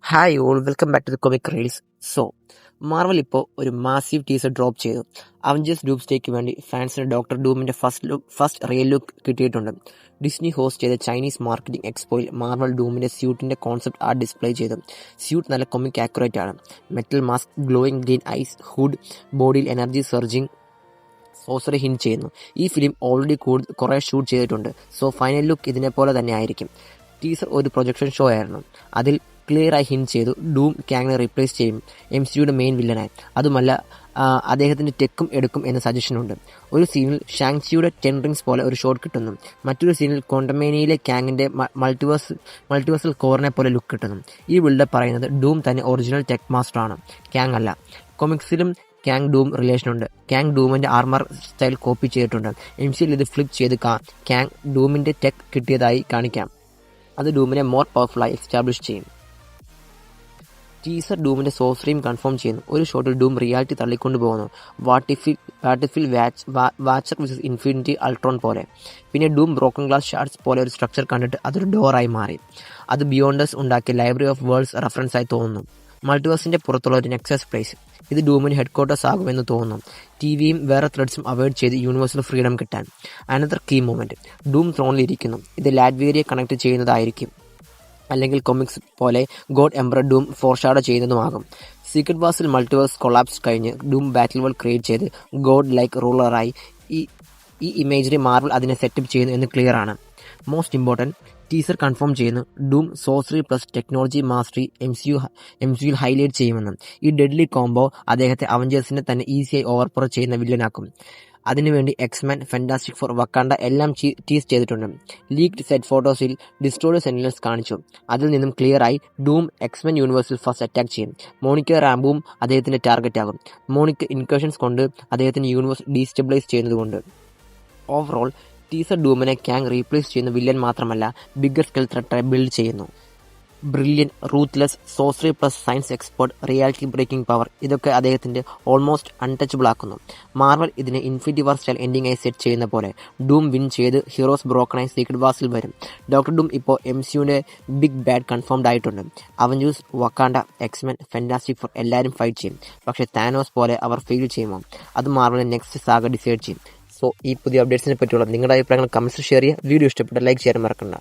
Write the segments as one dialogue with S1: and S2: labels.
S1: Hi all, welcome back to the comic reels. Marvel ഇപ്പോൾ ഒരു massive teaser drop ചെയ്തു. Avengers ഡൂംസ്ഡേക്ക് വേണ്ടി ഫാൻസിന് ഡോക്ടർ ഡൂമിന്റെ ഫസ്റ്റ് റിയൽ ലുക്ക് കിട്ടിയിട്ടുണ്ട്. ഡിസ്നി ഹോസ്റ്റ് ചെയ്ത ചൈനീസ് മാർക്കറ്റിംഗ് എക്സ്പോയിൽ മാർവൽ ഡൂമിന്റെ സ്യൂട്ടിന്റെ കോൺസെപ്റ്റ് ആർട്ട് ഡിസ്പ്ലേ ചെയ്തു. സ്യൂട്ട് നല്ല കൊമിക് ആക്യുറേറ്റ് ആണ്. Metal mask, glowing green eyes, hood, ബോഡിയിൽ എനർജി സർജിങ് സോസറി ഹിന്റ് ചെയ്യുന്നു. ഈ ഫിലിം ഓൾറെഡി കുറേ ഷൂട്ട് ചെയ്തിട്ടുണ്ട്. ഫൈനൽ ലുക്ക് ഇതിനെ പോലെ തന്നെ ആയിരിക്കും. ടീസർ ഒരു പ്രൊജക്ഷൻ ഷോ ആയിരുന്നു. അതിൽ ക്ലിയറായി ഹിന്റ് ചെയ്തു ഡൂം കാങ്ങിനെ റീപ്ലേസ് ചെയ്യും MCUയുടെ മെയിൻ വില്ലനായി. അതുമല്ല, അദ്ദേഹത്തിന്റെ ടെക്കും എടുക്കും എന്ന സജഷനുണ്ട്. ഒരു സീനിൽ ഷാങ്സിയുടെ 10 റിങ്സ് പോലെ ഒരു ഷോട്ട് കിട്ടുന്നു. മറ്റൊരു സീനിൽ ക്വാണ്ടമേനിയയിലെ കാങ്ങിന്റെ മൾട്ടിവേഴ്സൽ കോറിനെ പോലെ ലുക്ക് കിട്ടുന്നു. ഈ ബിൽഡപ്പ് പറയുന്നത് ഡൂം തന്നെ ഒറിജിനൽ ടെക് മാസ്റ്റർ ആണ്, കാങ് അല്ല. കൊമിക്സിലും കാങ് ഡൂം റിലേഷനുണ്ട്. കാങ് ഡൂമിന്റെ ആർമർ സ്റ്റൈൽ കോപ്പി ചെയ്തിട്ടുണ്ട്. MCUയിൽ ഇത് ഫ്ലിപ്പ് ചെയ്ത് കാങ് ഡൂമിന്റെ ടെക് കിട്ടിയതായി കാണിക്കാം. അത് ഡൂമിനെ മോർ പവർഫുള്ളായി എസ്റ്റാബ്ലിഷ് ചെയ്യും. ടീസർ ഡൂമിന്റെ സോഴ്സറിയും കൺഫേം ചെയ്യുന്നു. ഒരു ഷോട്ടിൽ ഡൂം റിയാലിറ്റി തള്ളിക്കൊണ്ടു പോകുന്നു. വാട്ടിഫിൽ വാച്ചർ വിസസ് ഇൻഫിനിറ്റി അൾട്രോൺ പോലെ. പിന്നെ ഡൂം ബ്രോക്കൺ ഗ്ലാസ് ഷാർട്സ് പോലെ ഒരു സ്ട്രക്ചർ കണ്ടിട്ട് അതൊരു ഡോറായി മാറി. അത് ബിയോണ്ടേഴ്സ് ഉണ്ടാക്കിയ ലൈബ്രറി ഓഫ് വേൾഡ്സ് റെഫറൻസ് ആയി തോന്നുന്നു. മൾട്ടിവേഴ്സിന്റെ പുറത്തുള്ള ഒരു നെക്സസ് പ്ലേസ്. ഇത് ഡൂമിന് ഹെഡ്ക്വാർട്ടേഴ്സ് ആകുമെന്ന് തോന്നുന്നു. ടിവിയും വേറെ ത്രെഡ്സും അവോയ്ഡ് ചെയ്ത് യൂണിവേഴ്സൽ ഫ്രീഡം കിട്ടാൻ. അനദർ കീ മൂമെന്റ്, ഡൂം ത്രോണിലിരിക്കുന്നു. ഇത് ലാറ്റ്വേരിയെ കണക്ട് ചെയ്യുന്നതായിരിക്കും, അല്ലെങ്കിൽ കൊമിക്സ് പോലെ ഗോഡ് എംപറർ ഡൂം ഫോർഷാഡോ ചെയ്യുന്നതുമാകും. സീക്രട്ട് വാർസിൽ മൾട്ടിവേഴ്സ് കൊളാപ്സ് കഴിഞ്ഞ് ഡൂം ബാറ്റിൽ വേൾഡ് ക്രിയേറ്റ് ചെയ്ത് ഗോഡ് ലൈക്ക് റൂളറായി ഈ ഇമേജറി മാർവൽ അതിനെ സെറ്റപ്പ് ചെയ്യുന്നു എന്ന് ക്ലിയർ ആണ്. മോസ്റ്റ് ഇമ്പോർട്ടൻറ്റ്, ടീസർ കൺഫേം ചെയ്യുന്നു Doom sorcery plus technology mastery MCUയിൽ ഹൈലൈറ്റ് ചെയ്യുമെന്ന്. ഈ ഡെഡ്ലി കോംബോ അദ്ദേഹത്തെ അവഞ്ചേഴ്സിനെ തന്നെ ഈസിയായി ഓവർപവർ ചെയ്യുന്ന വില്ലനാക്കും. അതിനുവേണ്ടി എക്സ്മാൻ, ഫാന്റാസ്റ്റിക് ഫോർ, വക്കാണ്ട എല്ലാം ടീസ് ചെയ്തിട്ടുണ്ട്. ലീക്ഡ് സെറ്റ് ഫോട്ടോസിൽ ഡിസ്ട്രോയ്ഡ് സെന്റിനൽസ് കാണിച്ചു. അതിൽ നിന്നും ക്ലിയറായി ഡൂം എക്സ്മാൻ യൂണിവേഴ്സിൽ ഫസ്റ്റ് അറ്റാക്ക് ചെയ്യും. മോണിക്ക റാംബുവും അദ്ദേഹത്തിന്റെ ടാർഗറ്റ് ആകും. മോണിക്ക ഇൻകേഷൻസ് കൊണ്ട് അദ്ദേഹത്തിന്റെ യൂണിവേഴ്സ് ഡീസ്റ്റെബിലൈസ് ചെയ്യുന്നതുകൊണ്ട്. ഓവറോൾ ടീസർ ഡൂമിനെ കാങ് റീപ്ലേസ് ചെയ്യുന്ന വില്ലൻ മാത്രമല്ല, ബിഗ്ഗർ സ്കെയിൽ ത്രെറ്റായി ബിൽഡ് ചെയ്യുന്നു. Brilliant, ruthless, sorcery plus science expert, reality breaking power, ഇതൊക്കെ അദ്ദേഹത്തിന്റെ ഓൾമോസ്റ്റ് അൺടച്ചബിൾ ആക്കുന്നു. മാർവൽ ഇതിനെ ഇൻഫിനിറ്റി വാർ സ്റ്റൈൽ എൻഡിംഗ് ആയി സെറ്റ് ചെയ്യുന്ന പോലെ ഡൂം വിൻ ചെയ്ത് ഹീറോസ് ബ്രോക്കണായി സീക്രട്ട് വാർസിൽ വരും. ഡോക്ടർ ഡൂം ഇപ്പോൾ MCUയുടെ ബിഗ് ബാഡ് കൺഫേംഡ് ആയിട്ടുണ്ട്. Avengers, Wakanda, X Men, Fantastic Four എല്ലാവരും ഫൈറ്റ് ചെയ്യും. പക്ഷേ താനോസ് പോലെ അവർ ഫെയിൽ ചെയ്യുമോ? അത് മാർവലിന്റെ നെക്സ്റ്റ് സാഗ ഡിസൈഡ് ചെയ്യും. ഈ പുതിയ അപ്ഡേറ്റ്സിനെ പറ്റിയുള്ള നിങ്ങളുടെ അഭിപ്രായങ്ങൾ കമന്റ്സ് ഷെയർ ചെയ്യുക. വീഡിയോ ഇഷ്ടപ്പെട്ട ലൈക്ക് ചെയ്യാൻ മറക്കണ്ട.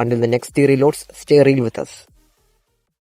S1: Until the next reloads, stay reel with us.